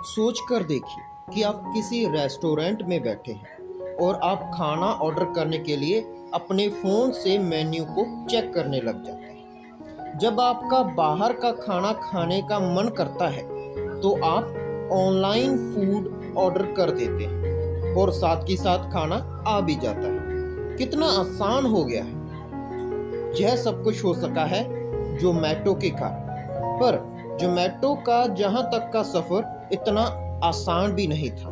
सोच कर देखिए कि आप किसी रेस्टोरेंट में बैठे हैं और आप खाना ऑर्डर करने के लिए अपने फ़ोन से मेन्यू को चेक करने लग जाते हैं। जब आपका बाहर का खाना खाने का मन करता है तो आप ऑनलाइन फूड ऑर्डर कर देते हैं और साथ ही साथ खाना आ भी जाता है। कितना आसान हो गया है। यह सब कुछ हो सका है जोमैटो के कारण। पर जोमैटो का जहां तक का सफ़र इतना आसान भी नहीं था।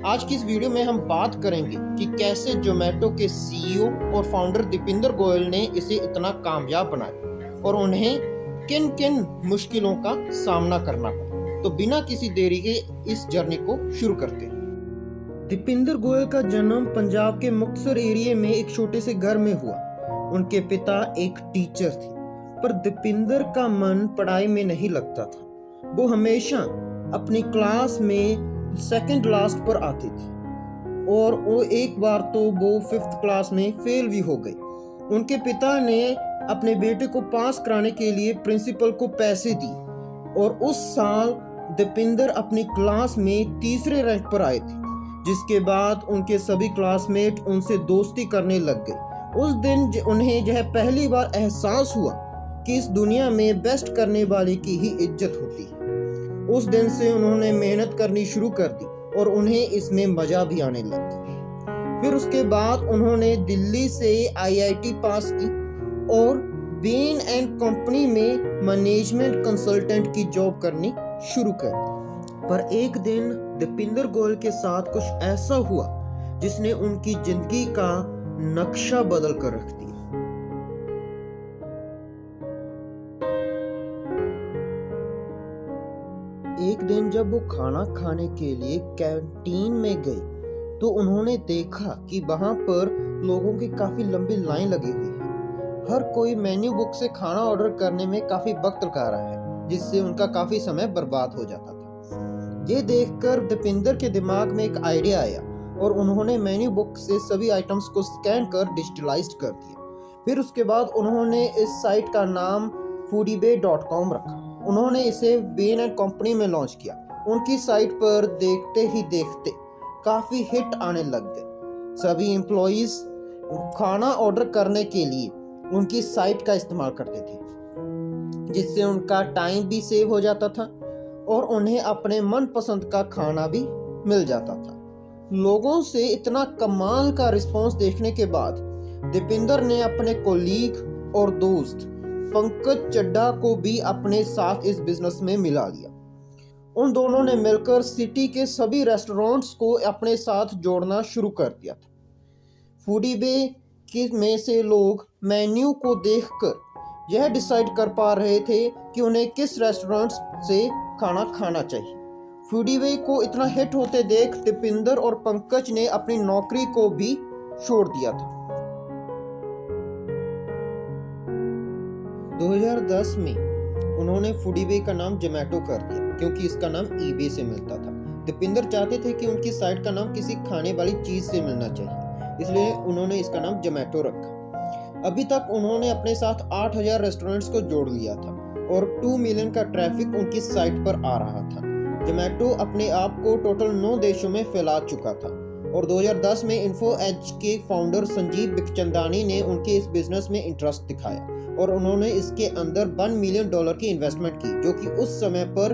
आज की इस वीडियो में हम बात करेंगे कि कैसे जोमैटो के सीईओ और फाउंडर दीपिंदर गोयल ने इसे इतना कामयाब बनाया और उन्हें किन किन मुश्किलों का सामना करना पड़ा। तो बिना किसी देरी के इस जर्नी को शुरू करते हैं। दीपिंदर गोयल का जन्म पंजाब के मुक्तसर एरिया में एक छोटे से घर में हुआ। उनके पिता एक टीचर थे, पर दीपिंदर का मन पढ़ाई में नहीं लगता था। वो हमेशा अपनी क्लास में सेकंड लास्ट पर आते थे और वो एक बार तो वो 5th क्लास में फेल भी हो गए। उनके पिता ने अपने बेटे को पास कराने के लिए प्रिंसिपल को पैसे दिए और उस साल दीपिंदर अपनी क्लास में तीसरे रैंक पर आए थे, जिसके बाद उनके सभी क्लासमेट उनसे दोस्ती करने लग गए। उस दिन उन्हें यह पहली बार एहसास हुआ कि इस दुनिया में बेस्ट करने वाले की ही इज्जत होती है। उस दिन से उन्होंने मेहनत करनी शुरू कर दी और उन्हें इसमें मजा भी आने लग गया। फिर उसके बाद उन्होंने दिल्ली से IIT पास की और बेन एंड कंपनी में मैनेजमेंट कंसल्टेंट की जॉब करनी शुरू कर दी। पर एक दिन दीपिंदर गोयल के साथ कुछ ऐसा हुआ जिसने उनकी जिंदगी का नक्शा बदल कर रख दिया। एक दिन जब वो खाना खाने के लिए कैंटीन में गए तो उन्होंने देखा कि वहां पर लोगों की काफी लंबी लाइन लगी हुई है। हर कोई मेन्यू बुक से खाना ऑर्डर करने में काफी वक्त लगा रहा है, जिससे उनका काफी समय बर्बाद हो जाता था। ये देखकर दीपिंदर के दिमाग में एक आइडिया आया और उन्होंने मेन्यू बुक से सभी आइटम्स को स्कैन कर डिजिटलाइज कर दिया। फिर उसके बाद उन्होंने इस साइट का नाम foodibay.com रखा। उन्होंने इसे बेन एंड कंपनी में लॉन्च किया। उनकी साइट पर देखते ही देखते काफ़ी हिट आने लग गए। सभी एम्प्लॉइज खाना ऑर्डर करने के लिए उनकी साइट का इस्तेमाल करते थे, जिससे उनका टाइम भी सेव हो जाता था और उन्हें अपने मनपसंद का खाना भी मिल जाता था। लोगों से इतना कमाल का रिस्पॉन्स देखने के बाद दीपिंदर ने अपने कोलीग और दोस्त पंकज चड्ढा को भी अपने साथ इस बिजनेस में मिला लिया। उन दोनों ने मिलकर सिटी के सभी रेस्टोरेंट्स को अपने साथ जोड़ना शुरू कर दिया था। फूडीबे के में से लोग मेन्यू को देखकर यह डिसाइड कर पा रहे थे कि उन्हें किस रेस्टोरेंट से खाना खाना चाहिए। फूडीबे को इतना हिट होते देख दीपिंदर और पंकज ने अपनी नौकरी को भी छोड़ दिया था। 2010 में उन्होंने फूडीबे का नाम जोमैटो कर दिया, क्योंकि इसका नाम ईबे से मिलता था। दीपिंदर चाहते थे कि उनकी साइट का नाम किसी खाने वाली चीज से मिलना चाहिए, इसलिए उन्होंने इसका नाम जोमैटो रखा। अभी तक उन्होंने अपने साथ 8000 रेस्टोरेंट्स को जोड़ लिया था और 2 मिलियन का ट्रैफिक उनकी साइट पर आ रहा था। जोमैटो अपने आप को टोटल 9 देशों में फैला चुका था और 2010 में इन्फो एज के फाउंडर संजीव बिखचंदानी ने उनके इस बिजनेस में इंटरेस्ट दिखाया और उन्होंने इसके अंदर $1 मिलियन की इन्वेस्टमेंट की, जो कि उस समय पर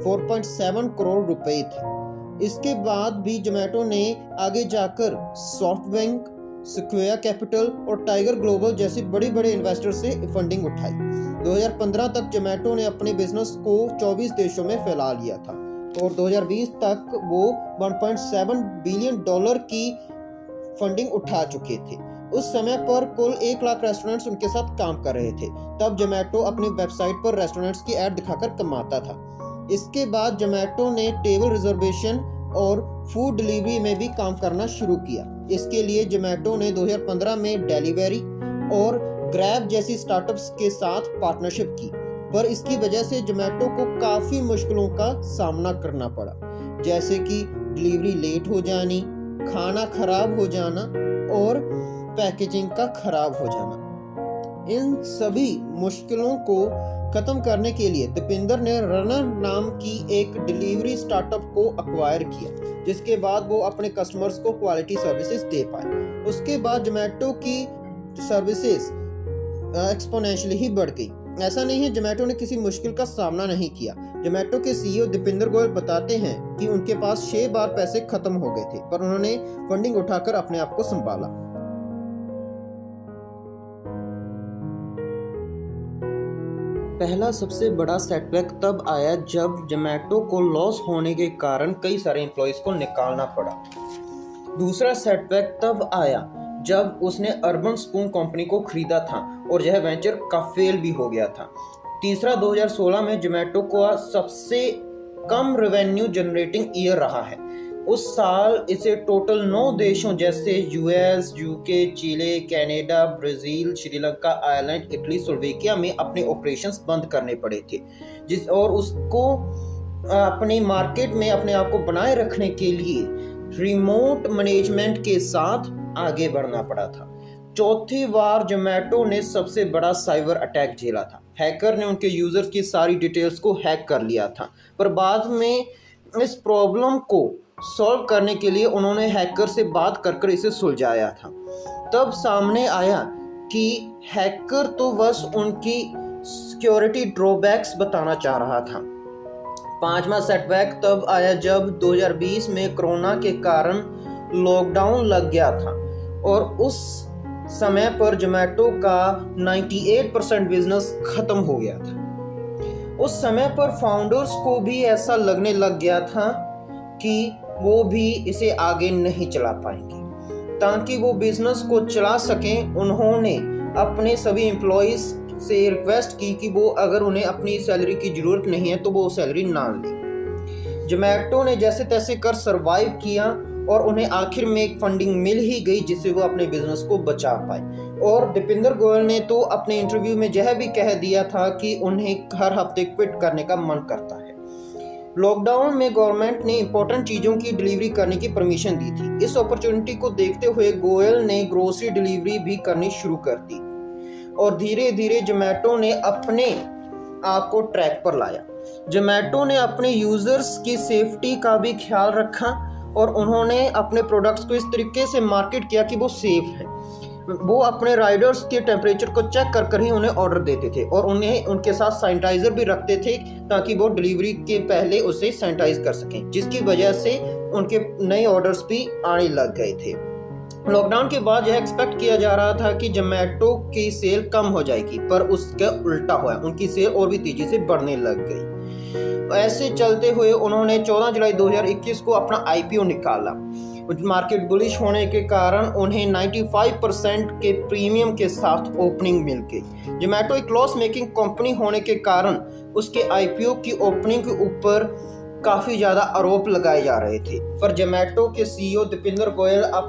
4.7 करोड़ रुपए थे। इसके बाद भी जोमैटो ने आगे जाकर सॉफ्टबैंक, स्क्वायर कैपिटल और टाइगर ग्लोबल जैसे बड़े बड़े इन्वेस्टर से फंडिंग उठाई। 2015 तक जोमैटो ने अपने बिजनेस को 24 देशों में फैला लिया था और 2020 तक वो $1.7 बिलियन की फंडिंग उठा चुके थे। उस समय पर कुल 1 लाख रेस्टोरेंट्स उनके साथ काम कर रहे थे। तब जोमैटो अपनी वेबसाइट पर रेस्टोरेंट्स की ऐड दिखाकर कमाता था। इसके बाद जोमैटो ने टेबल रिजर्वेशन और फूड डिलीवरी में भी काम करना शुरू किया। इसके लिए जोमैटो ने 2015 में डिलीवरी और ग्रैब जैसी स्टार्टअप्स के साथ पार्टनरशिप की, पर इसकी वजह से जोमैटो को काफ़ी मुश्किलों का सामना करना पड़ा, जैसे कि डिलीवरी लेट हो जानी, खाना खराब हो जाना और पैकेजिंग का खराब हो जाना। इन सभी मुश्किलों को खत्म करने के लिए दीपिंदर ने रनर नाम की एक डिलीवरी स्टार्टअप को अक्वायर किया, जिसके बाद वो अपने कस्टमर्स को क्वालिटी सर्विसेज दे पाए। उसके बाद जोमेटो की सर्विसेज एक्सपोनेंशियली ही बढ़ गई। ऐसा नहीं है जोमेटो ने किसी मुश्किल का सामना नहीं किया। जोमेटो के सीईओ दीपिंदर गोयल बताते हैं कि उनके पास 6 बार पैसे खत्म हो गए थे, पर उन्होंने फंडिंग उठाकर अपने आप को संभाला। पहला सबसे बड़ा सेटबैक तब आया जब जोमेटो को लॉस होने के कारण कई सारे एम्प्लॉयज़ को निकालना पड़ा। दूसरा सेटबैक तब आया जब उसने अर्बन स्पून कंपनी को खरीदा था और यह वेंचर का फेल भी हो गया था। तीसरा 2016 में जोमेटो का सबसे कम रेवेन्यू जनरेटिंग ईयर रहा है। उस साल इसे टोटल 9 देशों जैसे US, UK, Chile, Canada, Brazil, Sri Lanka, Ireland, Italy, Slovakia में अपने ऑपरेशंस बंद करने पड़े थे और उसको अपनी मार्केट में अपने आप को बनाए रखने के लिए रिमोट मैनेजमेंट के साथ आगे बढ़ना पड़ा था। चौथी बार जोमेटो ने सबसे बड़ा साइबर अटैक झेला था। हैकर ने उनके यूजर्स की सारी डिटेल्स को हैक कर लिया था, पर बाद में इस प्रॉब्लम को सॉल्व करने के लिए उन्होंने हैकर से बात कर इसे सुलझाया था। तब सामने आया कि हैकर तो बस उनकी सिक्योरिटी ड्रॉबैक्स बताना चाह रहा था। पांचवा सेटबैक तब आया जब 2020 में कोरोना के कारण लॉकडाउन लग गया था और उस समय पर जोमेटो का 98% बिजनेस खत्म हो गया था। उस समय पर फाउंडर्स को भी ऐसा लगने लग गया था कि वो भी इसे आगे नहीं चला पाएंगे। ताकि वो बिजनेस को चला सकें, उन्होंने अपने सभी एम्प्लॉयज़ से रिक्वेस्ट की कि वो अगर उन्हें अपनी सैलरी की ज़रूरत नहीं है तो वो सैलरी ना लें। जोमेटो ने जैसे तैसे कर सरवाइव किया और उन्हें आखिर में एक फंडिंग मिल ही गई जिससे वो अपने बिजनेस को बचा पाए। और दीपिंदर गोयल ने तो अपने इंटरव्यू में यह भी कह दिया था कि उन्हें हर हफ्ते क्विट करने का मन करता है। लॉकडाउन में गवर्नमेंट ने इंपॉर्टेंट चीज़ों की डिलीवरी करने की परमिशन दी थी। इस अपॉर्चुनिटी को देखते हुए गोयल ने ग्रोसरी डिलीवरी भी करनी शुरू कर दी और धीरे धीरे जोमेटो ने अपने आप को ट्रैक पर लाया। जोमेटो ने अपने यूज़र्स की सेफ्टी का भी ख्याल रखा और उन्होंने अपने प्रोडक्ट्स को इस तरीके से मार्केट किया कि वो सेफ़ है। वो अपने राइडर्स के टेम्परेचर को चेक कर ही उन्हें ऑर्डर देते थे और उन्हें उनके साथ सैनिटाइज़र भी रखते थे ताकि वो डिलीवरी के पहले उसे सैनिटाइज कर सकें, जिसकी वजह से उनके नए ऑर्डर्स भी आने लग गए थे। लॉकडाउन के बाद यह एक्सपेक्ट किया जा रहा था कि जोमेटो की सेल कम हो जाएगी, पर उसका उल्टा हुआ। उनकी सेल और भी तेज़ी से बढ़ने लग गई। ऐसे चलते हुए उन्होंने 14 जुलाई 2021 को अपना IPO निकाला। मार्केट बुलिश होने के कारण उन्हें 95% के प्रीमियम के साथ ओपनिंग मिल गई। जोमेटो एक लॉस मेकिंग कंपनी होने के कारण उसके IPO की ओपनिंग के ऊपर काफ़ी ज़्यादा आरोप लगाए जा रहे थे, पर जोमेटो के CEO दीपिंदर गोयल अब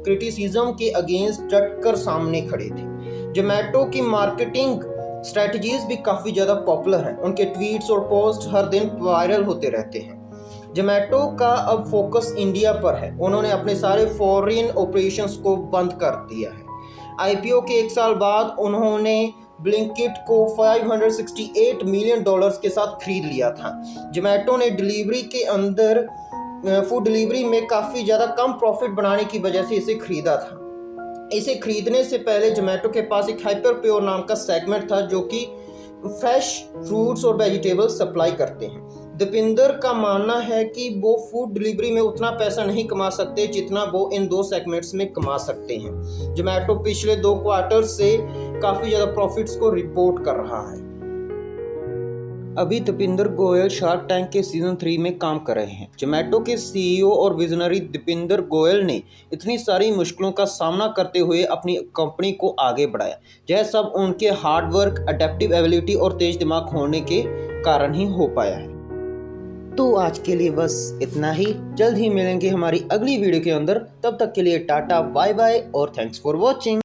क्रिटिसिज्म के अगेंस्ट डटकर सामने खड़े थे। जोमेटो की मार्केटिंग स्ट्रेटजीज भी काफ़ी ज़्यादा पॉपुलर हैं। उनके ट्वीट्स और पोस्ट हर दिन वायरल होते रहते हैं। जोमेटो का अब फोकस इंडिया पर है। उन्होंने अपने सारे फॉरेन ऑपरेशंस को बंद कर दिया है। IPO के 1 साल बाद उन्होंने ब्लिंकिट को $568 मिलियन के साथ खरीद लिया था। जोमेटो ने डिलीवरी के अंदर फूड डिलीवरी में काफ़ी ज़्यादा कम प्रॉफिट बनाने की वजह से इसे खरीदा था। इसे खरीदने से पहले जोमेटो के पास एक हाइपर प्योर नाम का सेगमेंट था जो कि फ्रेश फ्रूट्स और वेजिटेबल्स सप्लाई करते हैं। दीपिंदर का मानना है कि वो फूड डिलीवरी में उतना पैसा नहीं कमा सकते जितना वो इन 2 सेगमेंट्स में कमा सकते हैं। जोमेटो पिछले 2 क्वार्टर से काफ़ी ज़्यादा प्रॉफिट्स को रिपोर्ट कर रहा है। अभी दीपिंदर गोयल शार्क टैंक के सीज़न 3 में काम कर रहे हैं। जोमेटो के CEO और विजनरी दीपिंदर गोयल ने इतनी सारी मुश्किलों का सामना करते हुए अपनी कंपनी को आगे बढ़ाया। यह सब उनके हार्ड वर्क, अडेप्टिव एबिलिटी और तेज दिमाग होने के कारण ही हो पाया है। तो आज के लिए बस इतना ही। जल्द ही मिलेंगे हमारी अगली वीडियो के अंदर। तब तक के लिए टाटा, बाय बाय और थैंक्स फॉर वॉचिंग।